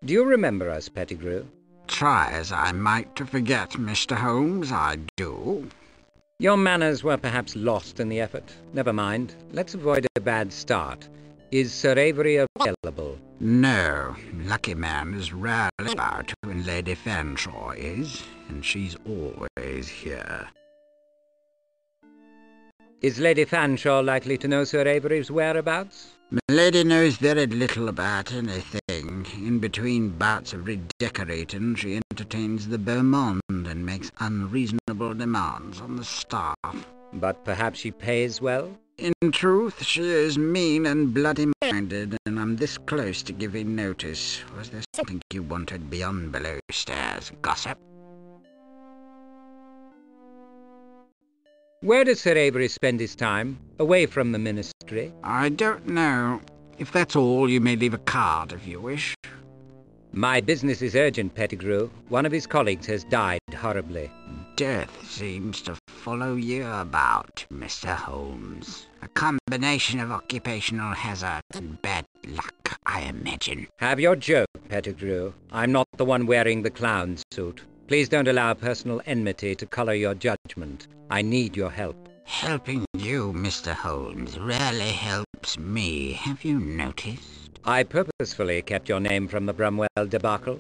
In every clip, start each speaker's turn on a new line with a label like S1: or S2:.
S1: Do you remember us, Pettigrew?
S2: Try as I might to forget, Mr. Holmes, I do.
S1: Your manners were perhaps lost in the effort. Never mind. Let's avoid a bad start. Is Sir Avery available?
S2: No. Lucky man is rarely about when Lady Fanshawe is, and she's always here.
S1: Is Lady Fanshawe likely to know Sir Avery's whereabouts?
S2: Milady knows very little about anything. In between bouts of redecorating, she entertains the beau monde and makes unreasonable demands on the staff.
S1: But perhaps she pays well?
S2: In truth, she is mean and bloody-minded, and I'm this close to giving notice. Was there something you wanted beyond below stairs, gossip?
S1: Where does Sir Avery spend his time? Away from the ministry?
S2: I don't know. If that's all, you may leave a card if you wish.
S1: My business is urgent, Pettigrew. One of his colleagues has died horribly.
S2: Death seems to follow you about, Mr. Holmes. A combination of occupational hazard and bad luck, I imagine.
S1: Have your joke, Pettigrew. I'm not the one wearing the clown suit. Please don't allow personal enmity to colour your judgment. I need your help.
S2: Helping you, Mr. Holmes, rarely helps me. Have you noticed?
S1: I purposefully kept your name from the Bromwell debacle.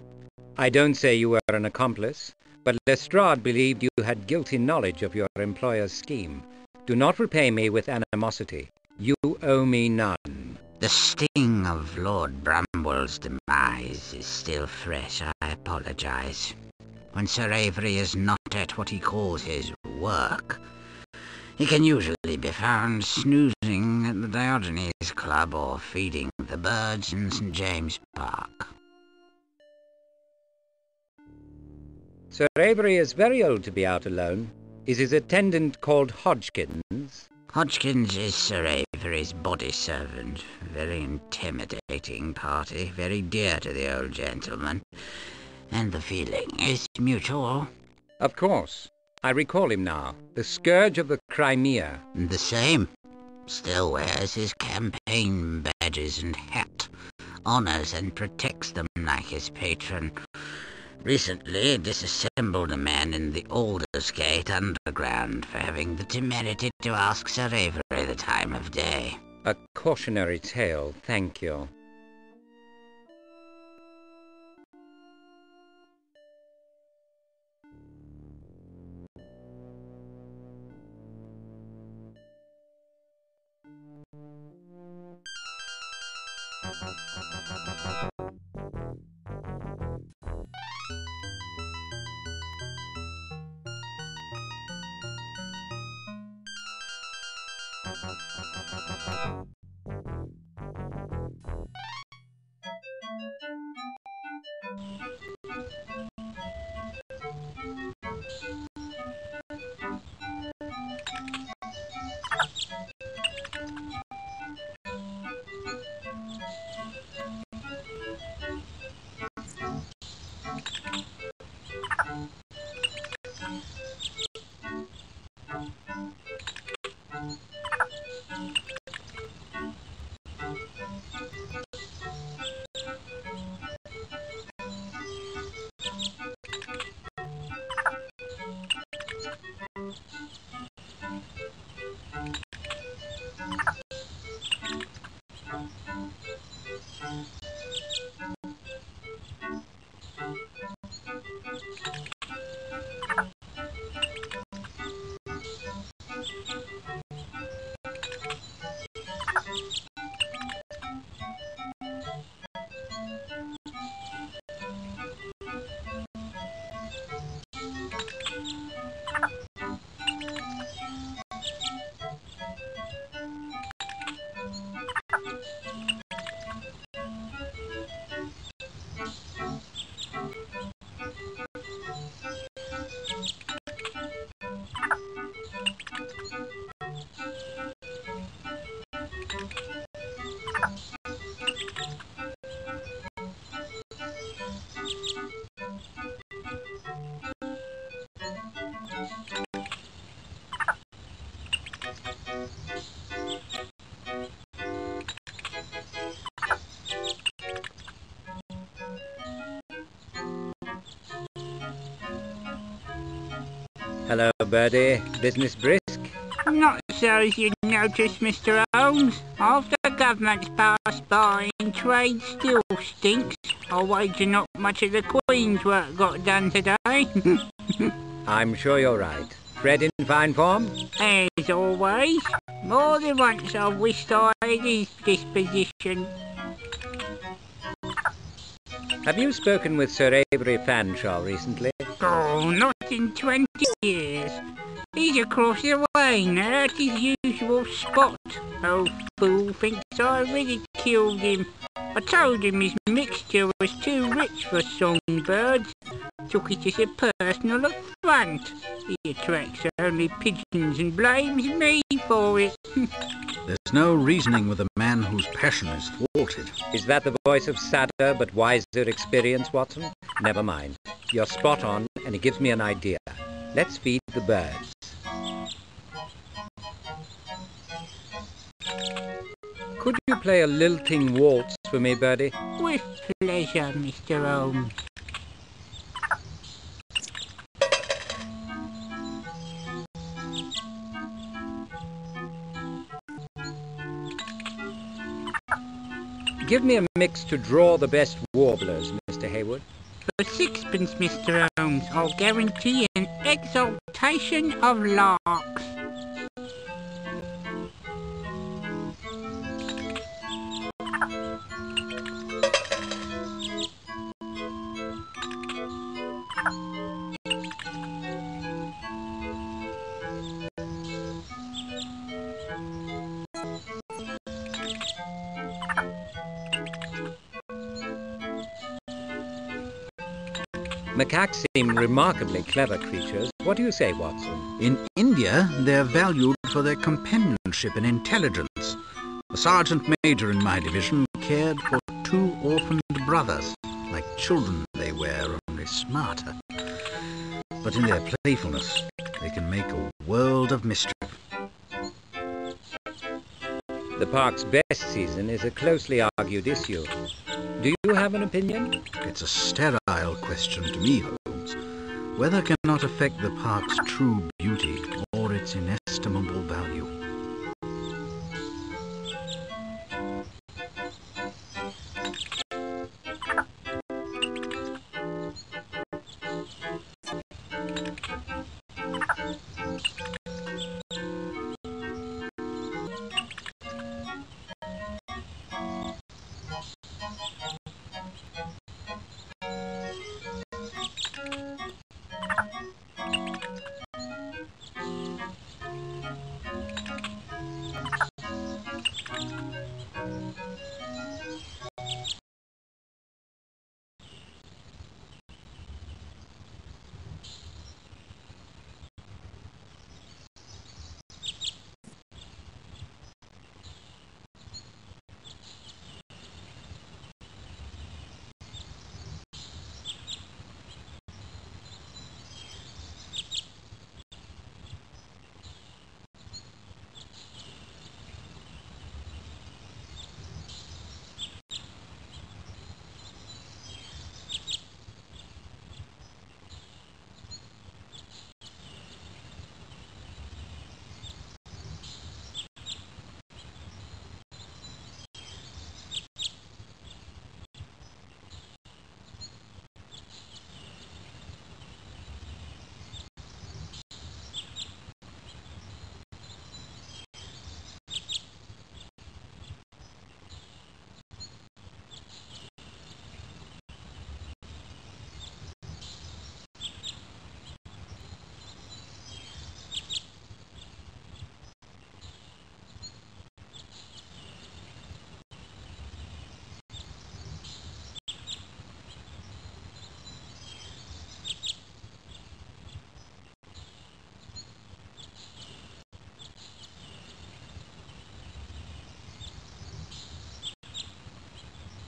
S1: I don't say you were an accomplice, but Lestrade believed you had guilty knowledge of your employer's scheme. Do not repay me with animosity. You owe me none.
S2: The sting of Lord Bramwell's demise is still fresh. I apologize. When Sir Avery is not at what he calls his work, he can usually be found snoozing at the Diogenes Club or feeding the birds in St. James Park.
S1: Sir Avery is very old to be out alone. Is his attendant called Hodgkins?
S2: Hodgkins is Sir Avery's body servant. Very intimidating party, very dear to the old gentleman. And the feeling is mutual.
S1: Of course. I recall him now. The scourge of the Crimea.
S2: The same. Still wears his campaign badges and hat. Honours and protects them like his patron. Recently disassembled a man in the Aldersgate Underground for having the temerity to ask Sir Avery the time of day.
S1: A cautionary tale, thank you. Bertie. Business brisk?
S2: Not so as you'd notice, Mr. Holmes. After government's passed by and trade still stinks, I'll wager not much of the Queen's work got done today.
S1: I'm sure you're right. Fred in fine form?
S2: As always. More than once I've wished I had his disposition.
S1: Have you spoken with Sir Avery Fanshawe recently?
S2: Oh, not in 20 years. He's across the way now at his usual spot. Old fool thinks I ridiculed him. I told him his mixture was too rich for songbirds. Took it as a personal affront. He attracts only pigeons and blames me for it.
S3: There's no reasoning with a man whose passion is thwarted.
S1: Is that the voice of sadder but wiser experience, Watson? Never mind. You're spot on, and it gives me an idea. Let's feed the birds. Could you play a lilting waltz for me, Bertie?
S2: With pleasure, Mr. Holmes.
S1: Give me a mix to draw the best warblers, Mr. Hayward.
S2: For sixpence, Mr. Holmes, I'll guarantee an exaltation of larks.
S1: Macaques seem remarkably clever creatures. What do you say, Watson?
S3: In India, they're valued for their companionship and intelligence. The sergeant major in my division cared for 2 orphaned brothers. Like children they were, only smarter. But in their playfulness, they can make a world of mischief.
S1: The park's best season is a closely argued issue. Do you have an opinion?
S3: It's a sterile question to me, Holmes. Weather cannot affect the park's true beauty or its inestimable value.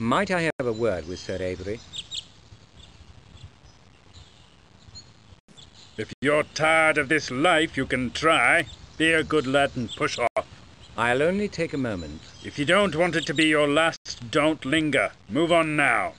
S1: Might I have a word with Sir Avery?
S4: If you're tired of this life, you can try. Be a good lad and push off.
S1: I'll only take a moment.
S4: If you don't want it to be your last, don't linger. Move on now.